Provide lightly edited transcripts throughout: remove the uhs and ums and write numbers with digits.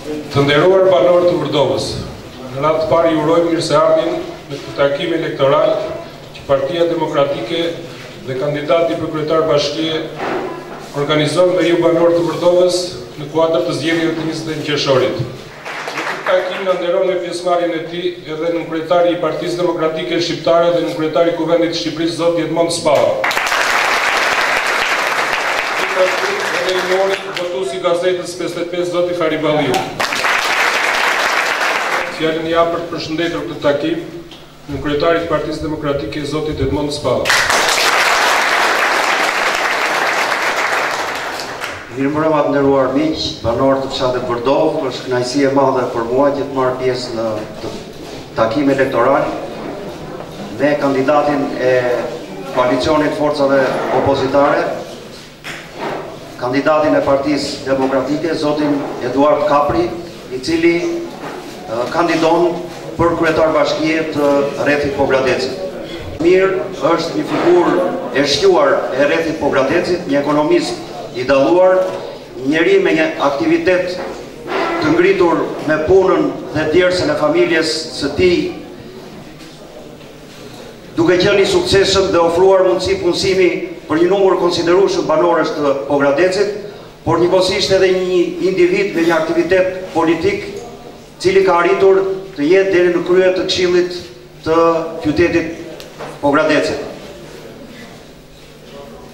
Të nderuar banorë të Vrdovës, në radhë të parë ju urojmë mirëseardhjen në këtë takim elektoral që Partia Demokratike dhe kandidati për kryetar bashkie organizon me ju banorë të Vrdovës në kuadër të zgjedhjeve të 21 qershorit. Në këtë takim na nderon me pjesëmarrjen e tij edhe nënkryetari i Partisë Demokratike Shqiptare dhe nënkryetari i Kuvendit të Shqipërisë zoti Edmond Spava. Dhe i nori votuesi i gazetës 55 zoti Fariballiu. Fjalën jap për të përshëndetur këtë takim nënkryetarit të Partisë Demokratike zotit Edmond Spava. Mirëmbrëma të nderuar miq, banorë të fshatit Vrdovë, është kënaqësi e madhe për mua që të marr pjesë në takim elektoral me kandidatin e koalicionit forcave opozitare, kandidatin e Partisë Demokratike, zotin Eduard Kapri, i cili kandidon për kryetar bashkie të rrethit Pogradecit. Mirë është një figurë e shquar e rrethit Pogradecit, një ekonomist i dalluar, një njeri me një aktivitet të ngritur me punën dhe djersën e familjes së tij, duke qenë i suksesshëm dhe ofruar mundësi punësimi për një numër konsiderueshëm banorësh të Pogradecit, por njëkohësisht edhe një individ me një aktivitet politik, cili ka arritur të jetë deri në krye të Këshillit të qytetit Pogradecit.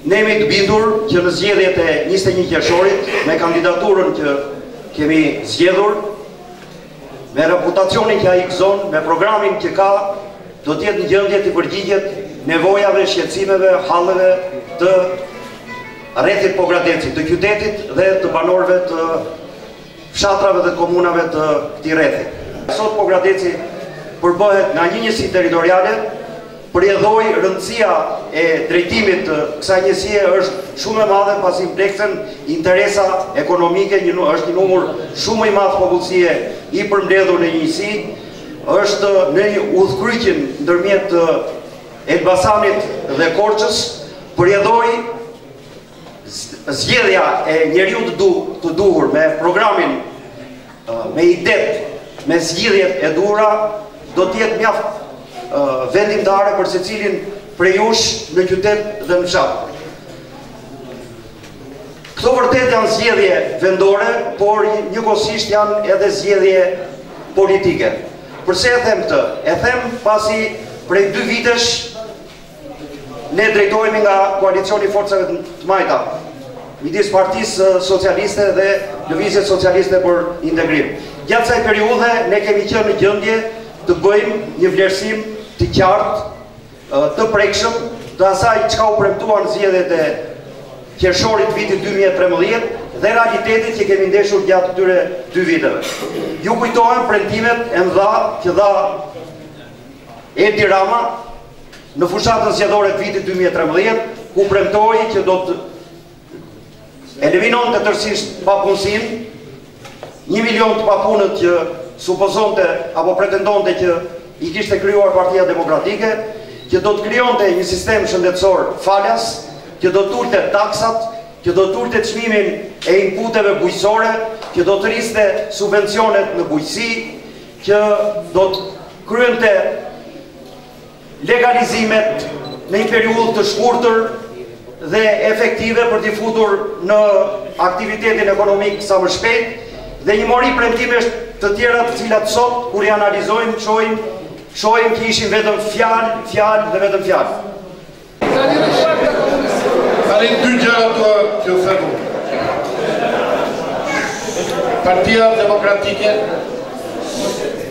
Ne jemi të bindur që në zgjedhjet e 21 qershorit, me kandidaturën që kemi zgjedhur, me reputacionin që ai gëzon, me programin që ka, do të jetë në gjendje të përgjigjet nevojave, shqetësimeve, halleve të rrethit Pogradecit, të qytetit dhe të banorëve të fshatrave dhe komunave të këtij rrethi. Sot Pogradeci përbëhet nga një njësi territoriale, përjedhoi rëndësia e drejtimit të kësaj njësie është shumë e madhe pasi mbleksen interesa ekonomike, është një numër shumë i madh popullsie i përmbledhur në një njësi, është në një udhkryqin ndërmjet Elbasanit dhe Korçës, përjedhoi zgjedhja e njeriu të duhur me programin, me idet, me zgjidhjet e duhura, do të jetë mjaft vendimtare për secilin prej jush në qytet dhe në fshat. Këto vërtet janë zgjedhje vendore, por njëkohësisht janë edhe zgjedhje politike. Përse e them këtë? E them pasi prej 2 vitesh ne drejtohemi nga koalicioni forcave të majta, midis Partisë Socialiste dhe Lëvizjes Socialiste për Integrim. Gjatë kësaj periudhe ne kemi qenë në gjendje të bëjmë një vlerësim të qartë, të prekshëm, të asaj çka u premtuar në zgjedhjet e qershorit vitit 2013 dhe realitetit që kemi ndeshur gjatë këtyre 2 viteve. Ju kujtohen premtimet e mëdha që dha Edi Rama në fushatën zgjedhore të vitit 2013, ku premtoi që do të eliminonte tërësisht papunësinë, 1 milion të papunët që supozonte apo pretendonte që i kishte krijuar Partia Demokratike, që do të krijonte një sistem shëndetësor falas, që do të ulte taksat, që do të ulte çmimin e inputeve bujqësore, që do të rriste subvencionet në bujqësi, që do të kryente legalizimet në një periudhë të shkurtër dhe efektive për t'i futur në aktivitetin ekonomik sa më shpejt, dhe një mori premtimesh të tjera të cilat sot, kur i analizojmë, shohim që ishin vetëm fjalë dhe vetëm fjalë. Tani 2 gjëra të them. Partia Demokratike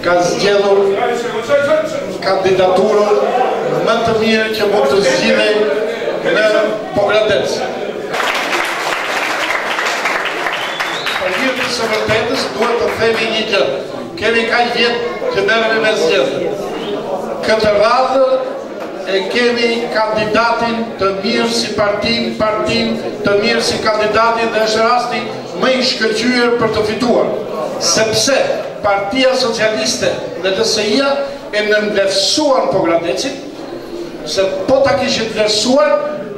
ka zgjedhur kandidaturën më të mirë që mund të zgjidhej në Pogradec. Për hir të së vërtetës duhet të themi një gjë. Kemi kaq vjet që merremi me zgjedhje. Këtë radhë e kemi kandidatin të mirë si partin të mirë si kandidatin, dhe është rasti më i shkëlqyer për të fituar. Sepse Partia Socialiste dhe LSI-ja e nënvlerësuan Pogradecin, se po ta kishin vlerësuar,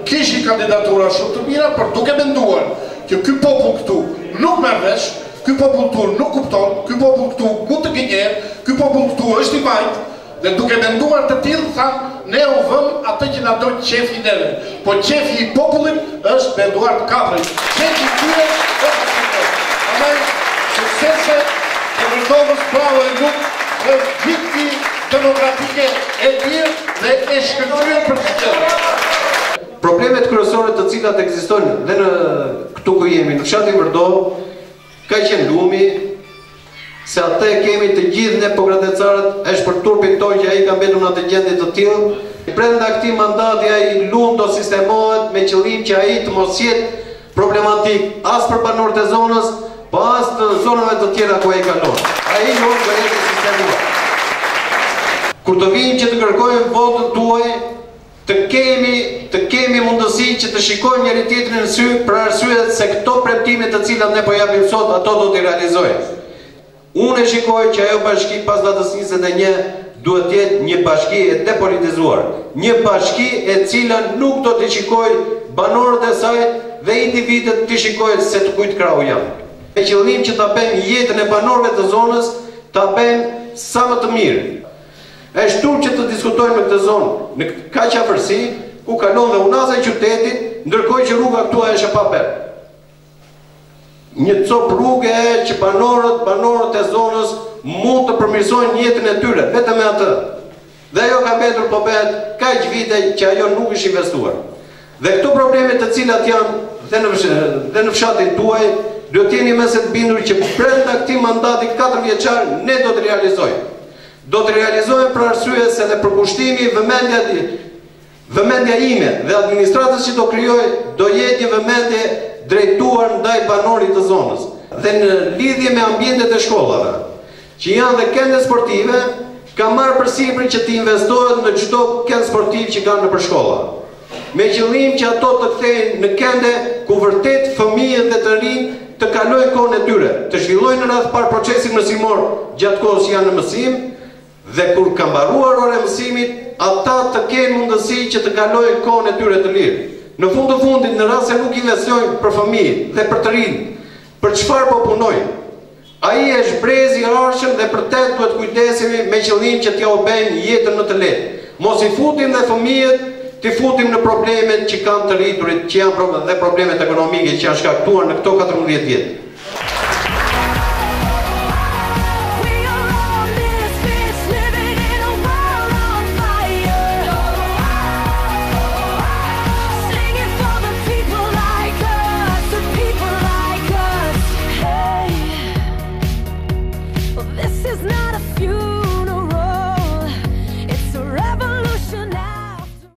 kishin kandidatura shumë të mira, por duke menduar që ky popull këtu nuk merr vesh, ky popull këtu nuk kupton, ky popull këtu mund të gënjejë, ky popull këtu është i majt, dhe duke menduar të tillë thanë, ne u vëm atë që na do qefi neve. Po qefi i popullit është me Eduard Kapri. Qefi i tyre është aty. Andaj suksese të Vërdovës, bravo e nuk, dhe gjithë demokratike e mirë dhe e shkëlqyer për të gjithë. Problemet kryesore të cilat ekzistojnë dhe në këtu ku jemi, në fshatin Vërdovë, ka qenë lumi, se atë kemi të gjithë ne pogradectarët, është për turpin tonë që ai ka mbetur në atë gjendje të tillë. Brenda këtij mandati ai lum do sistemohet me qëllim që ai të mos jetë problematik as për banorët e zonës, po as të zonave të tjera ku ai kalon. Ai lum do jetë sistemuar. Kur të vinë që të kërkojmë votën tuaj, të kemi mundësi që të shikojmë njëri tjetrin në sy për arsye se këto premtime të cilat ne po japim sot, ato do t'i realizojmë. Unë e shikoj që ajo bashki pas datës 21 duhet të jetë një bashki e depolitizuar, një bashki e cila nuk do të shikoj banorët e saj dhe individet të shikojnë se të kujt krau janë. Me qëllim që ta bëjmë jetën e banorëve të zonës, ta bëjmë sa më të mirë. Është turp që të diskutojmë në këtë zonë, në kaq afërsi, ku kalon dhe unaza e qytetit, ndërkohë që rruga këtu është e papër. Një cop rrugë që banorët e zonës mund të përmirësojnë jetën e tyre, vetëm me atë. Dhe ajo ka mbetur po bëhet kaq vite që ajo nuk është investuar. Dhe këto probleme të cilat janë dhe në fshatin tuaj, do të jeni më së bindur që brenda këtij mandati 4 vjeçar ne do të realizojmë. Do të realizojmë për arsye se dhe përkushtimi vëmendja ime dhe administratës që do krijoj do jetë një vëmendje drejtuar ndaj banorit të zonës. Dhe në lidhje me ambientet e shkollave, që janë dhe kende sportive, ka marrë përsipër që të investohet në çdo kend sportiv që kanë nëpër shkolla. Me qëllim që ato të kthehen në kende ku vërtet fëmijët dhe të rinj të kalojnë kohën e tyre, të zhvillojnë në radhë parë procesin mësimor gjatë kohës që janë në mësim, dhe kur ka mbaruar ora e mësimit, ata të kenë mundësi që të kalojnë kohën e tyre të lirë. Në fund të fundit, në rast se nuk investojnë për fëmijët dhe për të rinj, për çfarë po punojnë? Ai është brezi i arshëm dhe përtet duhet kujdesemi me qëllim që t'ja u bëjmë jetën më të lehtë. Mos i futim dhe fëmijët, t'i futim në problemet që kanë të rriturit, që janë dhe problemet ekonomike që janë shkaktuar në këto 14 vjet.